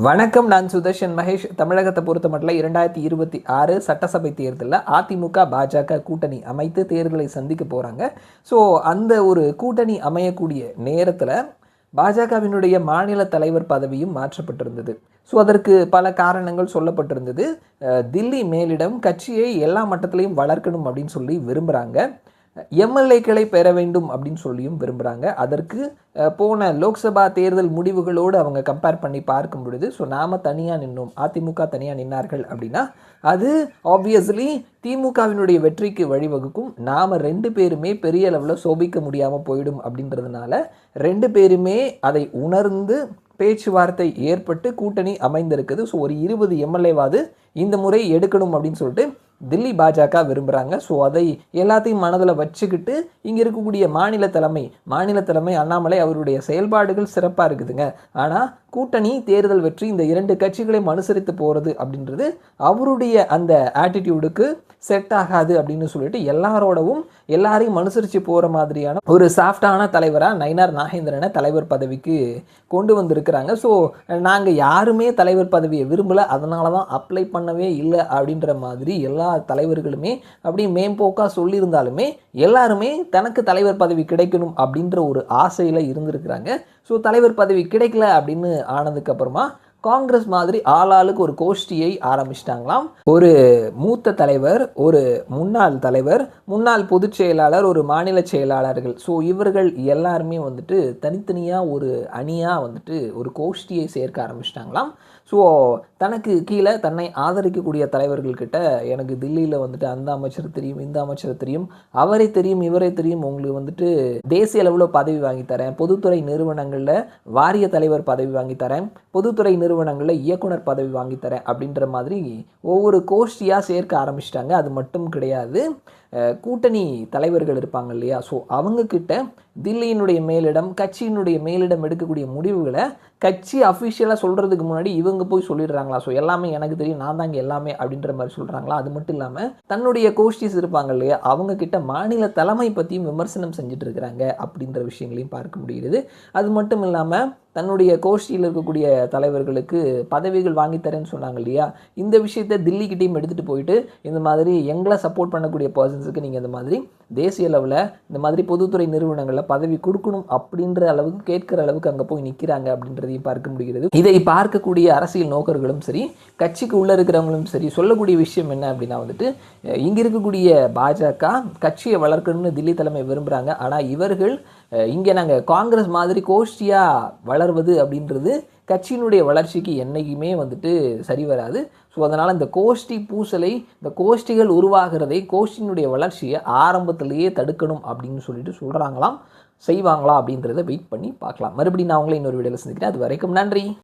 வணக்கம். நான் சுதர்ஷன் மகேஷ். தமிழகத்தை பொறுத்த மட்டும் 2026 சட்டசபை தேர்தலில் அதிமுக பாஜக கூட்டணி அமைத்து தேர்தலை சந்திக்க போகிறாங்க. ஸோ அந்த ஒரு கூட்டணி அமையக்கூடிய நேரத்தில் பாஜகவினுடைய மாநில தலைவர் பதவியும் மாற்றப்பட்டிருந்தது. ஸோ அதற்கு பல காரணங்கள் சொல்லப்பட்டிருந்தது. தில்லி மேலிடம் கட்சியை எல்லா மட்டத்திலையும் வளர்க்கணும் அப்படின்னு சொல்லி விரும்புகிறாங்க. எம்எல்ஏக்களை பெற வேண்டும் அப்படின்னு சொல்லியும் விரும்புகிறாங்க. அதற்கு போன லோக்சபா தேர்தல் முடிவுகளோடு அவங்க கம்பேர் பண்ணி பார்க்கும் பொழுது நாம் தனியாக நின்னோம், அதிமுக தனியாக நின்னார்கள் அப்படின்னா அது ஆப்வியஸ்லி திமுகவினுடைய வெற்றிக்கு வழிவகுக்கும். நாம் 2 பேருமே பெரிய அளவில் சோபிக்க முடியாமல் போயிடும் அப்படின்றதுனால 2 பேருமே அதை உணர்ந்து பேச்சுவார்த்தை ஏற்பட்டு கூட்டணி அமைந்திருக்குது. ஸோ ஒரு 20 எம்எல்ஏவாது இந்த முறை எடுக்கணும் அப்படின்னு சொல்லிட்டு தில்லி பாஜக விரும்புகிறாங்க. ஸோ அதை எல்லாத்தையும் மனதில் வச்சுக்கிட்டு இங்கே இருக்கக்கூடிய மாநில தலைமை அண்ணாமலை அவருடைய செயல்பாடுகள் சிறப்பாக இருக்குதுங்க. ஆனால் கூட்டணி தேர்தல் வெற்றி இந்த 2 கட்சிகளையும் அனுசரித்து போகிறது அப்படின்றது அவருடைய அந்த ஆட்டிடியூடுக்கு செட் ஆகாது அப்படின்னு சொல்லிட்டு எல்லாரையும் அனுசரித்து போகிற மாதிரியான ஒரு சாஃப்டான தலைவராக நயினார் நாகேந்திரனை தலைவர் பதவிக்கு கொண்டு வந்திருக்கிறாங்க. ஸோ நாங்கள் யாருமே தலைவர் பதவியை விரும்பலை, அதனால தான் அப்ளை பண்ணவே இல்லை அப்படின்ற மாதிரி எல்லா தலைவர்களுமே அப்படி மேம்போக்காக சொல்லியிருந்தாலுமே எல்லாருமே தனக்கு தலைவர் பதவி கிடைக்கணும் அப்படின்ற ஒரு ஆசையில் இருந்திருக்கிறாங்க. ஸோ தலைவர் பதவி கிடைக்கல அப்படின்னு ஆனதுக்கப்புறமா காங்கிரஸ் மாதிரி ஆளாளுக்கு ஒரு கோஷ்டியை ஆரம்பிச்சிட்டாங்களாம். ஒரு மூத்த தலைவர், ஒரு முன்னாள் தலைவர், முன்னாள் பொதுச் செயலாளர், ஒரு மாநில செயலாளர்கள். ஸோ இவர்கள் எல்லாருமே தனித்தனியாக ஒரு அணியாக ஒரு கோஷ்டியை சேர்க்க ஆரம்பிச்சிட்டாங்களாம். ஸோ தனக்கு கீழே தன்னை ஆதரிக்கக்கூடிய தலைவர்கள்கிட்ட எனக்கு தில்லியில் அந்த அமைச்சர் தெரியும், இந்த அமைச்சர் தெரியும், அவரை தெரியும், இவரை தெரியும், உங்களுக்கு தேசிய அளவில் பதவி வாங்கி தரேன், பொதுத்துறை நிறுவனங்களில் வாரிய தலைவர் பதவி வாங்கி தரேன், பொதுத்துறை நிறுவனங்களில் இயக்குனர் பதவி வாங்கி தரேன் அப்படின்ற மாதிரி ஒவ்வொரு கோஷ்டியாக சேர்க்க ஆரம்பிச்சிட்டாங்க. அது மட்டும் கிடையாது, கூட்டணி தலைவர்கள் இருப்பாங்க இல்லையா, ஸோ அவங்கக்கிட்ட தில்லியினுடைய மேலிடம், கட்சியினுடைய மேலிடம் எடுக்கக்கூடிய முடிவுகளை கட்சி அஃபிஷியலாக சொல்கிறதுக்கு முன்னாடி இவங்க போய் சொல்லிடுறாங்களா. ஸோ எல்லாமே எனக்கு தெரியும், நான் தாங்க எல்லாமே அப்படின்ற மாதிரி சொல்கிறாங்களா. அது மட்டும் இல்லாமல் தன்னுடைய கோஷ்டிஸ் இருப்பாங்க இல்லையா, அவங்கக்கிட்ட மாநில தலைமை பற்றியும் விமர்சனம் செஞ்சுட்டு இருக்கிறாங்க அப்படின்ற விஷயங்களையும் பார்க்க முடிகிறது. அது மட்டும் இல்லாமல் தன்னுடைய கோஷ்டியில் இருக்கக்கூடிய தலைவர்களுக்கு பதவிகள் வாங்கித்தரேன்னு சொன்னாங்க இல்லையா, இந்த விஷயத்தை தில்லிக்கிட்டையும் எடுத்துகிட்டு போயிட்டு இந்த மாதிரி எங்களை சப்போர்ட் பண்ணக்கூடிய பர்சன்ஸுக்கு நீங்கள் இந்த மாதிரி தேசிய அளவில் இந்த மாதிரி பொதுத்துறை நிறுவனங்களில் பதவி கொடுக்கணும் அப்படின்ற அளவுக்கு கேட்கிற அளவுக்கு அங்கே போய் நிற்கிறாங்க அப்படின்றதையும் பார்க்க முடிகிறது. இதை பார்க்கக்கூடிய அரசியல் நோக்கர்களும் சரி, கட்சிக்கு உள்ளே இருக்கிறவங்களும் சரி சொல்லக்கூடிய விஷயம் என்ன அப்படின்னா இங்கே இருக்கக்கூடிய பாஜக கட்சியை வளர்க்கணும்னு தில்லி தலைமை விரும்புகிறாங்க. ஆனால் இவர்கள் இங்கே நாங்கள் காங்கிரஸ் மாதிரி கோஷ்டியாக வளர்வது அப்படின்றது கட்சியினுடைய வளர்ச்சிக்கு என்றைக்குமே சரி வராது. ஸோ அதனால் இந்த கோஷ்டி பூசலை, இந்த கோஷ்டிகள் உருவாகிறதை, கோஷ்டியினுடைய வளர்ச்சியை ஆரம்பத்திலேயே தடுக்கணும் அப்படின்னு சொல்கிறாங்களாம். செய்வாங்களா அப்படின்றத வெயிட் பண்ணி பார்க்கலாம். மறுபடியும் நான் உங்களை இன்னொரு வீடியோவில் சந்திக்கிறேன். அது வரைக்கும் நன்றி.